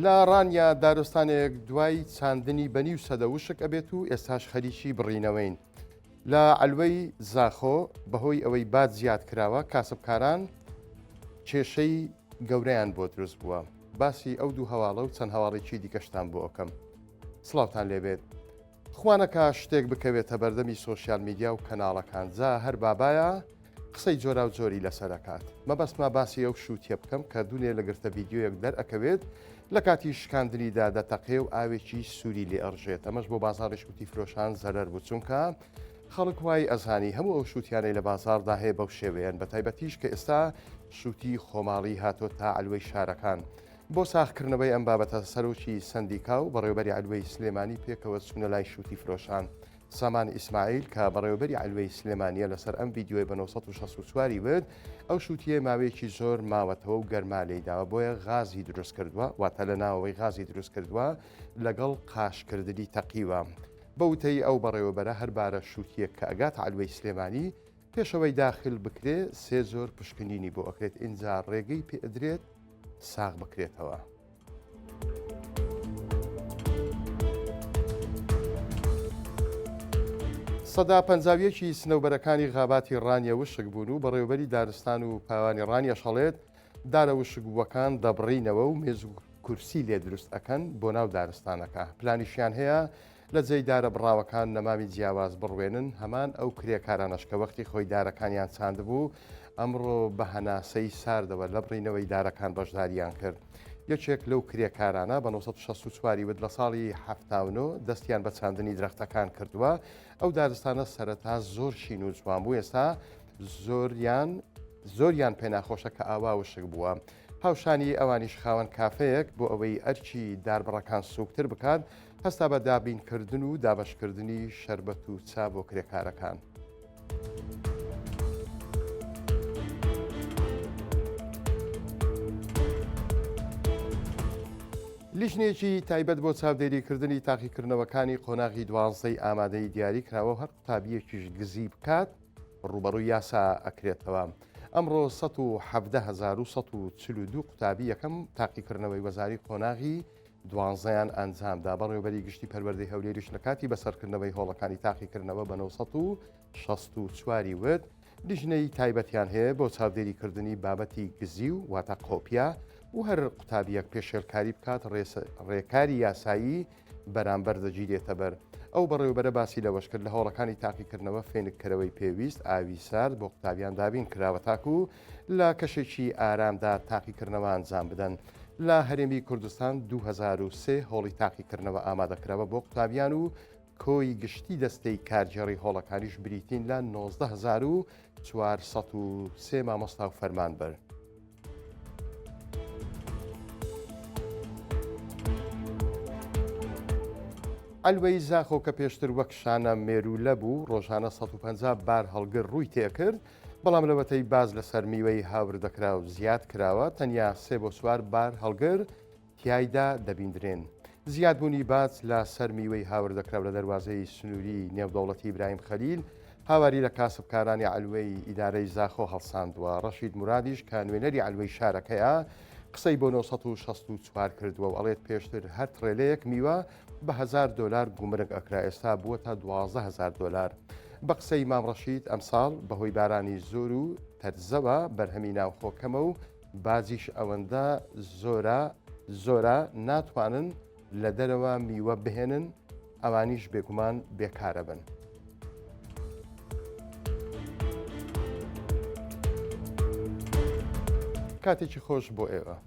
لە ڕانیا دارستانێک دوای چاندنی بەنی و سەدە وشک ئەبێت و ئێستاش خەریکی بڕینەوەین. لە ئەلوەی زاخۆ بەهۆی ئەوەی باد زیاد کراوە کاسبکاران کێشەی گەورەیان بۆ دروست بووە. باسی ئەو دوو هەواڵە و چەند هەواڵێکی دیکەشتان بۆ ئەوکەم. سڵاوتان لێبێت. خوانەکە شتێک بکەوێتە بەردەمی سۆشیال میدیا و کەناڵەکان جا هەر بابایە قسەی جۆرا و جۆری لەسەرەکات. مەبەستما باسی ئەو شووتێ بکەم کە دوونێ لە گرتە ڤیدیۆیەک دەرئەکەوێت لە کاتی شکاندنیدا دەتەقێ و ئاوێکی سووری لێ ئەڕژێت. ئەمەش بۆ بازاڕی شووتی فرۆشان زەرەر بوو چونکە خەڵک وای ئەزانی هەموو ئەو شووتیانەی لە بازاردا هەیە بەو شێوەیەن بە تایبەتیش کە ئێستا شووتی خۆماڵی هاتۆ تا ئەلوەی شارەکان. بۆ ساختکردنەوەی ئەم بابەتە سەرۆکی سندیکا و بەڕێوەبەری ئەلوەی سلێمانی پێکەوە چوونە لای شووتی فرۆشان. سامان ئیسماعیل کە بەڕێوەبەری ئەلوەی سلێمانیە لەسەر ئەم ڤیدیۆی بە 1964 ورد ئەو شووتیە ماوەیەکی زۆر ماوەتەوە و گەرما لێیداوە بۆیە غازی دروست کردووە واتە لە ناوەوەی غازی دروست کردووە لەگەڵ قاشکردنی تەقیوە. بەوتەی ئەو بەڕێوەبەرە هەربارە شووتیەک کە ئەگات ئەلوەی سلێمانی پێشەوەی داخل بکرێ سێ زۆر پشکنینی بۆ ئەکرێت ئینجا ڕێگەی پێدرێت ساغ بکرێتەوە. سەدا پەنجاویەکی سنەوبەرەکانی غاباتی ڕانیە وشک بوون و بەڕێوەبەری دارستان و پاوانی ڕانیە شەڵێت دارە وشک بووەکان دەبڕینەوە و مێز و کورسی لێ دروست ئەکەن بۆ ناو دارستانەکە. پلانیشیان هەیە لە جێی دارە بڕاوەکان نەماوی جیاواز بڕوێنن هەمان ئەو کرێکارانەش کە وەختی خۆی دارەکانیان چاندبوو ئەمڕۆ بە هەناسەی ساردەوە لە بڕینەوەی دارەکان بەشداریان کرد. یەکێک لەو کرێکارانە بە 1964 ود لە ساڵی 79 دەستیان بە چاندنی درەختەکان کردووە. ئەو دارستانە سەرەتا زۆر شین و جوان بوو ئێستا زۆریان پێناخۆشە کە ئاوا وشک بووە. هاوشانی ئەوانیش خاوەن کافەیەک بۆ ئەوەی ئەرچی داربڕەکان سووکتر بکات هەستا بە دابینکردن و دابەشکردنی شەربەت و چا بۆ کرێکارەکان. لیژنێکی تایبەت بۆ چاودێریکردنی تاقیکردنەوەکانی قۆناغی 12 ئامادەی دیاری کراوە و هەر قوتابیەکیش گزی بکات ڕوبەڕووی یاسا ئەکرێتەوە. ئەمڕۆ 1942 قوتابی یەکەم تاقیکردنەوەی وەزاری قۆناغی 12یان ئەنجامدا. بەڕێوەبەری گشتی پەروەردەی هەولێریش لە کاتی بەسەرکردنەوەی هۆڵەکانی تاقیکردنەوە بە 1964 ورد لیژنەی تایبەتیان هەیە بۆ چاودێریکردنی بابەتی گزی و واتە قۆپیا و هەر قوتابیەک پێشێلکاری بکات ڕێکاری یاسایی بەرامبەر دەگیرێتە بەر. ئەو بەڕێوەبەرە باسی لەوەش کرد لە هۆڵەکانی تاقیکردنەوە فێنکەرەوەی پێویست ئاوی سارد بۆ قوتابیان دابین کراوە تاکو و لە کەشێکی ئارامدا تاقیکردنەوە ئەنجام بدەن. لە هەرێمی کوردستان 2003 هۆڵی تاقیکردنەوە ئامادەکراوە بۆ قوتابیان و کۆی گشتی دەستەی کارگێڕی هۆڵەکانیش بریتین لە 19403 مامۆستا و فەرمانبەر. ئەلوەی زاخۆ کە پێشتر وەک شانە مێرولە بوو ڕۆژانە 150 بار هەڵگر ڕووی تێکرد بەڵام لەوەتەی باز لەسەر میوەی هاور دەکرا و زیاد کراوە تەنیا 3 بۆ 4 بار هەڵگر تیایدا دەبیندرێن. زیادبوونی باز لە سەر میوەی هاور دەکراو لە دەواازەی سنووری نێودەوڵەتی ئیبراهیم خەلیل هاواری لە کاسبکارانی ئەلوەی ئیدارەی زاخۆ هەڵساندووە. ڕەشید مرادیش کە نوێنەری ئەلوەی شارەکەیە قسەی بۆ 1964 کردووە و ئەڵێت پێشتر هەر ترێلەیەک میوە بە $1000 گومرگ ئەکرا ئێستا بووە تا $12000. بە قسەی مام ڕەشید ئەمساڵ بەهۆی بارانی زۆر و تەرزەوە بەرهەمی ناوخۆکەمە و بازیش ئەوەندە زۆرە ناتوانن لە دەرەوە میوە بهێنن ئەوانیش بێگومان بێکارە بن. کاتێکی خۆش بۆ ئێوە.